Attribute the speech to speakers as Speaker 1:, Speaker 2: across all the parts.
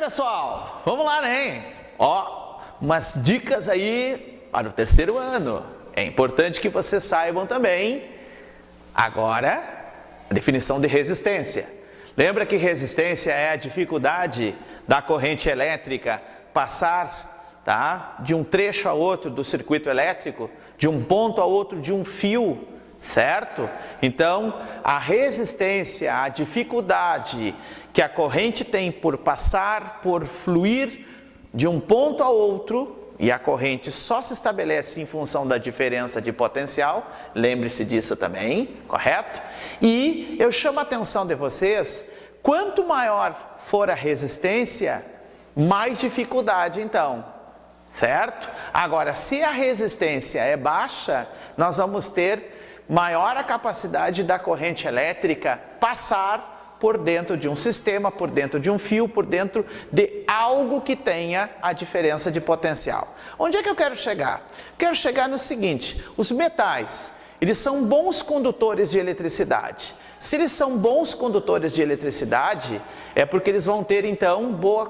Speaker 1: pessoal? Vamos lá, né? Ó, umas dicas aí para o terceiro ano. É importante que vocês saibam também, agora, a definição de resistência. Lembra que resistência é a dificuldade da corrente elétrica passar, tá, de um trecho a outro do circuito elétrico, de um ponto a outro de um fio, certo? Então, a resistência, a dificuldade que a corrente tem por passar, por fluir de um ponto a outro, e a corrente só se estabelece em função da diferença de potencial, lembre-se disso também, correto? E eu chamo a atenção de vocês, quanto maior for a resistência, mais dificuldade então, certo? Agora, se a resistência é baixa, nós vamos ter maior a capacidade da corrente elétrica passar por dentro de um sistema, por dentro de um fio, por dentro de algo que tenha a diferença de potencial. Onde é que eu quero chegar? Quero chegar no seguinte: os metais, eles são bons condutores de eletricidade. Se eles são bons condutores de eletricidade, é porque eles vão ter então boa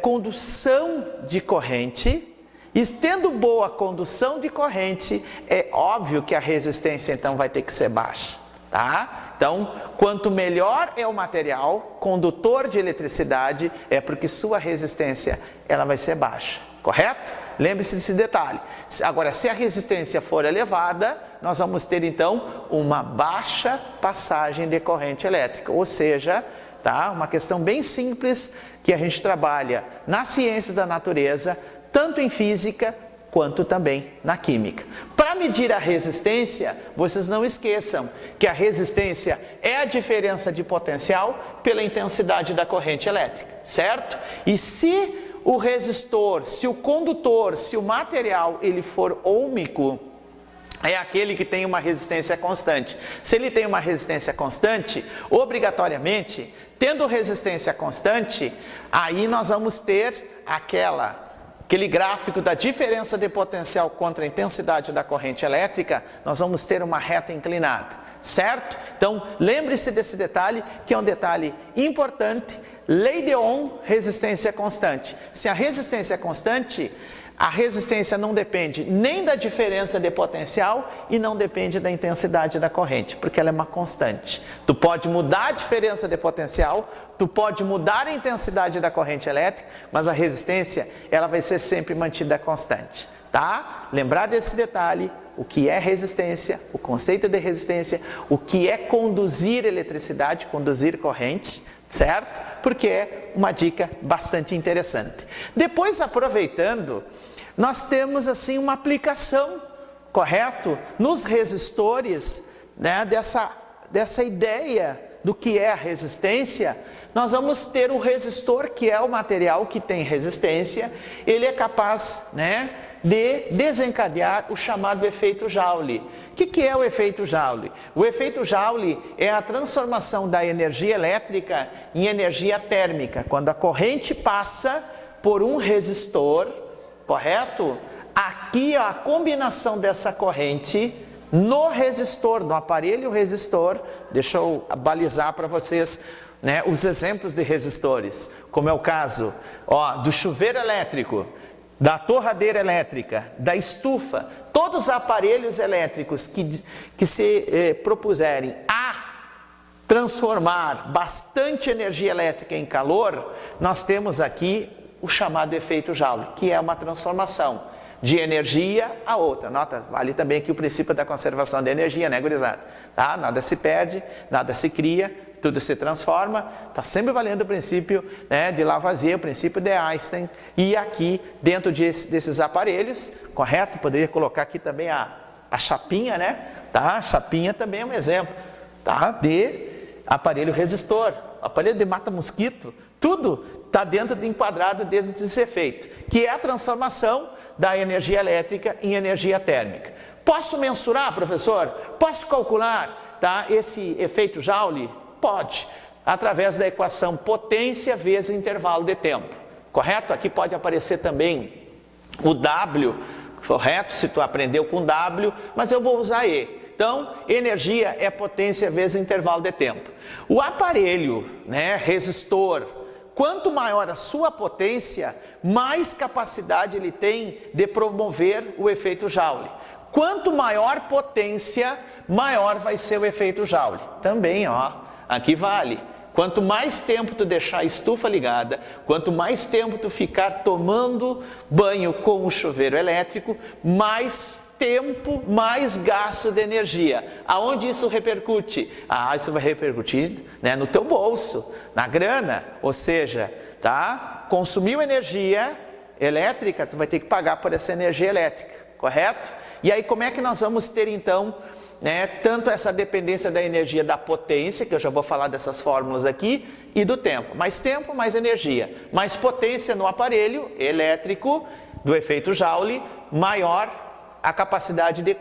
Speaker 1: condução de corrente. E tendo boa condução de corrente, é óbvio que a resistência então vai ter que ser baixa, tá? Então, quanto melhor é o material condutor de eletricidade, é porque sua resistência ela vai ser baixa, correto? Lembre-se desse detalhe. Agora, se a resistência for elevada, nós vamos ter então uma baixa passagem de corrente elétrica, ou seja, tá? Uma questão bem simples que a gente trabalha na ciência da natureza, tanto em física quanto também na química. Para medir a resistência, vocês não esqueçam que a resistência é a diferença de potencial pela intensidade da corrente elétrica, certo? E se o resistor, se o condutor, se o material ele for ôhmico, é aquele que tem uma resistência constante. Se ele tem uma resistência constante, obrigatoriamente, tendo resistência constante, aí nós vamos ter aquele gráfico da diferença de potencial contra a intensidade da corrente elétrica, nós vamos ter uma reta inclinada, certo? Então, lembre-se desse detalhe, que é um detalhe importante. Lei de Ohm, resistência constante. Se a resistência é constante, a resistência não depende nem da diferença de potencial e não depende da intensidade da corrente, porque ela é uma constante. Tu pode mudar a diferença de potencial, tu pode mudar a intensidade da corrente elétrica, mas a resistência ela vai ser sempre mantida constante, tá? Lembrar desse detalhe, o que é resistência, o conceito de resistência, o que é conduzir eletricidade, conduzir corrente, certo? Porque é uma dica bastante interessante. Depois, aproveitando, nós temos assim uma aplicação, correto? Nos resistores, né, dessa ideia do que é a resistência, nós vamos ter o resistor, que é o material que tem resistência, ele é capaz, né, de desencadear o chamado efeito Joule. O que é o efeito Joule? O efeito Joule é a transformação da energia elétrica em energia térmica. Quando a corrente passa por um resistor, correto? Aqui a combinação dessa corrente no resistor, no aparelho resistor, deixa eu balizar para vocês, né, os exemplos de resistores, como é o caso, ó, do chuveiro elétrico, da torradeira elétrica, da estufa, todos os aparelhos elétricos que se propuserem a transformar bastante energia elétrica em calor, nós temos aqui o chamado efeito Joule, que é uma transformação de energia a outra. Nota, vale também aqui o princípio da conservação de energia, né, gurizada? Tá? Nada se perde, nada se cria, tudo se transforma, está sempre valendo o princípio, né, de Lavoisier, o princípio de Einstein, e aqui dentro desses aparelhos, correto? Poderia colocar aqui também a chapinha, né? Tá? A chapinha também é um exemplo, tá? De aparelho resistor, aparelho de mata-mosquito, tudo está enquadrado dentro desse efeito, que é a transformação da energia elétrica em energia térmica. Posso mensurar, professor? Posso calcular, tá, esse efeito Joule? Pode, através da equação potência vezes intervalo de tempo, correto? Aqui pode aparecer também o W, correto? Se tu aprendeu com W, mas eu vou usar E. Então, energia é potência vezes intervalo de tempo. O aparelho, né, resistor, quanto maior a sua potência, mais capacidade ele tem de promover o efeito Joule. Quanto maior potência, maior vai ser o efeito Joule. Também, ó, aqui vale. Quanto mais tempo tu deixar a estufa ligada, quanto mais tempo tu ficar tomando banho com o chuveiro elétrico, mais tempo, mais gasto de energia. Aonde isso repercute? Isso vai repercutir, né, no teu bolso, na grana. Ou seja, tá? Consumiu energia elétrica, tu vai ter que pagar por essa energia elétrica, correto? E aí como é que nós vamos ter então, né, tanto essa dependência da energia da potência, que eu já vou falar dessas fórmulas aqui, e do tempo. Mais tempo, mais energia. Mais potência no aparelho elétrico do efeito Joule, maior a capacidade de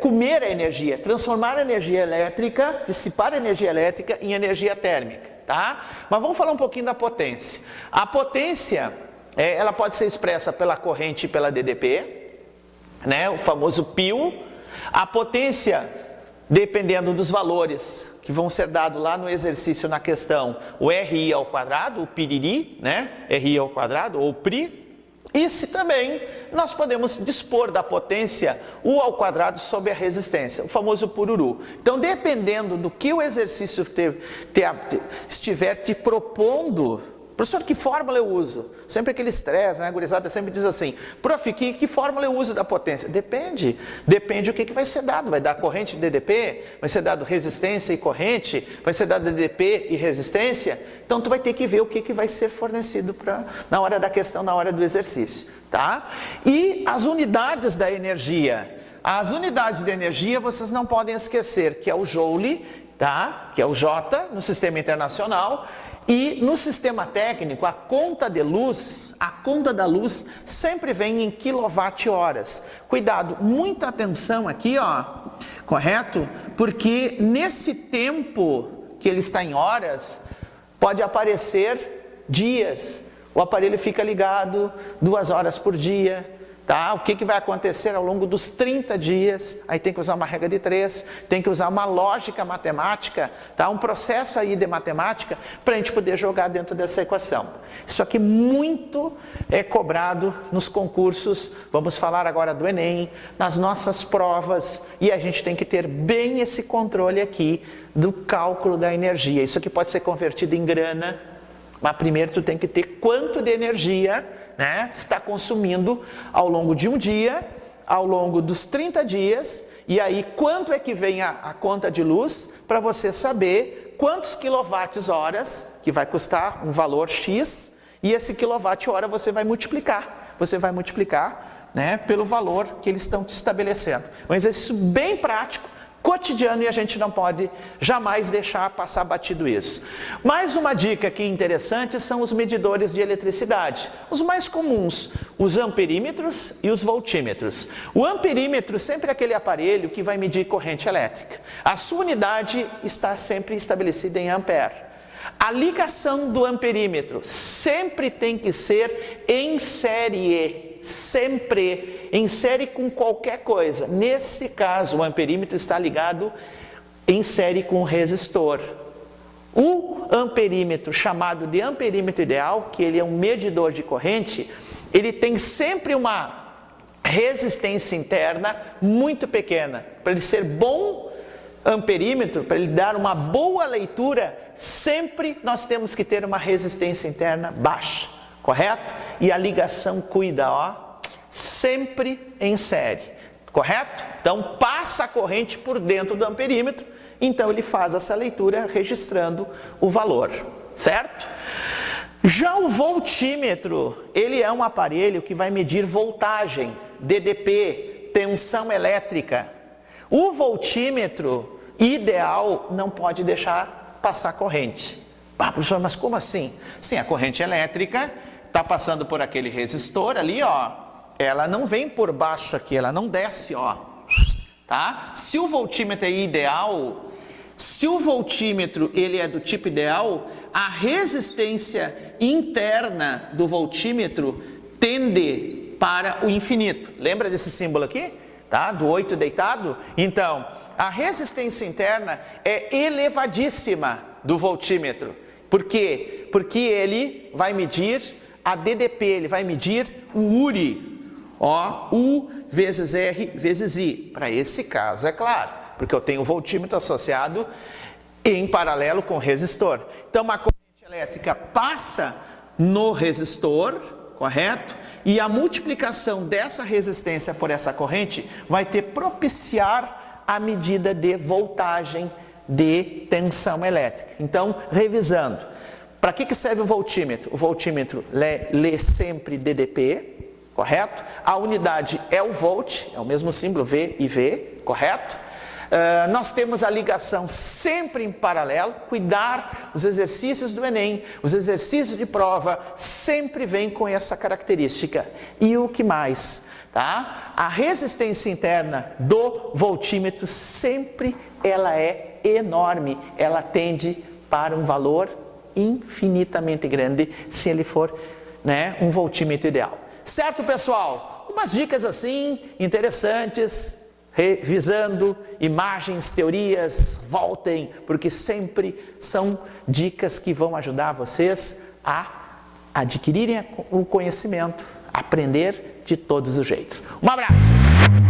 Speaker 1: comer a energia, transformar a energia elétrica, dissipar a energia elétrica em energia térmica, tá? Mas vamos falar um pouquinho da potência. A potência, ela pode ser expressa pela corrente e pela DDP, né, o famoso pio. A potência, dependendo dos valores que vão ser dados lá no exercício na questão, o RI ao quadrado, o piriri, né, RI ao quadrado, ou PRI. E se também nós podemos dispor da potência U ao quadrado sobre a resistência, o famoso pururu. Então, dependendo do que o exercício estiver te propondo, professor, que fórmula eu uso? Sempre aquele estresse, né? A gurizada sempre diz assim, prof, que fórmula eu uso da potência? Depende o que vai ser dado. Vai dar corrente e DDP, vai ser dado resistência e corrente, vai ser dado DDP e resistência. Então, tu vai ter que ver o que vai ser fornecido na hora da questão, na hora do exercício, tá? E as unidades da energia. As unidades de energia, vocês não podem esquecer que é o Joule, tá? Que é o J no sistema internacional. E no sistema técnico, a conta da luz sempre vem em quilowatt-horas. Cuidado, muita atenção aqui, ó, correto? Porque nesse tempo que ele está em horas, pode aparecer dias. O aparelho fica ligado 2 horas por dia. Tá? O que vai acontecer ao longo dos 30 dias? Aí tem que usar uma regra de 3, tem que usar uma lógica matemática, tá? Um processo aí de matemática para a gente poder jogar dentro dessa equação. Isso aqui muito é cobrado nos concursos, vamos falar agora do Enem, nas nossas provas, e a gente tem que ter bem esse controle aqui do cálculo da energia. Isso aqui pode ser convertido em grana, mas primeiro tu tem que ter quanto de energia, né, está consumindo ao longo de um dia, ao longo dos 30 dias, e aí quanto é que vem a conta de luz para você saber quantos quilowatts-horas, que vai custar um valor X, e esse quilowatt-hora você vai multiplicar, né, pelo valor que eles estão te estabelecendo. Um exercício bem prático, cotidiano, e a gente não pode jamais deixar passar batido isso. Mais uma dica aqui interessante são os medidores de eletricidade. Os mais comuns, os amperímetros e os voltímetros. O amperímetro sempre é aquele aparelho que vai medir corrente elétrica. A sua unidade está sempre estabelecida em ampere. A ligação do amperímetro sempre tem que ser em série, sempre em série com qualquer coisa. Nesse caso, o amperímetro está ligado em série com o resistor. O amperímetro, chamado de amperímetro ideal, que ele é um medidor de corrente, ele tem sempre uma resistência interna muito pequena. Para ele ser bom amperímetro, para ele dar uma boa leitura, sempre nós temos que ter uma resistência interna baixa, correto? E a ligação cuida, ó, sempre em série, correto? Então passa a corrente por dentro do amperímetro, então ele faz essa leitura registrando o valor, certo? Já o voltímetro, ele é um aparelho que vai medir voltagem, DDP, tensão elétrica. O voltímetro ideal não pode deixar passar corrente. Ah, professor, mas como assim? Sim, a corrente elétrica está passando por aquele resistor ali, ó. Ela não vem por baixo aqui, ela não desce, ó. Tá? Se o voltímetro é ideal, se o voltímetro ele é do tipo ideal, a resistência interna do voltímetro tende para o infinito. Lembra desse símbolo aqui? tá? Do 8 deitado. Então, a resistência interna é elevadíssima do voltímetro. Por quê? Porque ele vai medir a DDP, ele vai medir o URI. Ó, U vezes R vezes I. Para esse caso, é claro, porque eu tenho o voltímetro associado em paralelo com o resistor. Então, uma corrente elétrica passa no resistor, correto? E a multiplicação dessa resistência por essa corrente vai propiciar a medida de voltagem de tensão elétrica. Então, revisando, para que serve o voltímetro? O voltímetro lê sempre DDP, correto? A unidade é o volt, é o mesmo símbolo V e V, correto? Nós temos a ligação sempre em paralelo, cuidar, os exercícios do Enem, os exercícios de prova, sempre vêm com essa característica. E o que mais? Tá? A resistência interna do voltímetro sempre ela é enorme, ela tende para um valor infinitamente grande se ele for, né, um voltímetro ideal. Certo, pessoal? Umas dicas assim interessantes, revisando imagens, teorias, voltem, porque sempre são dicas que vão ajudar vocês a adquirirem o conhecimento, aprender de todos os jeitos. Um abraço!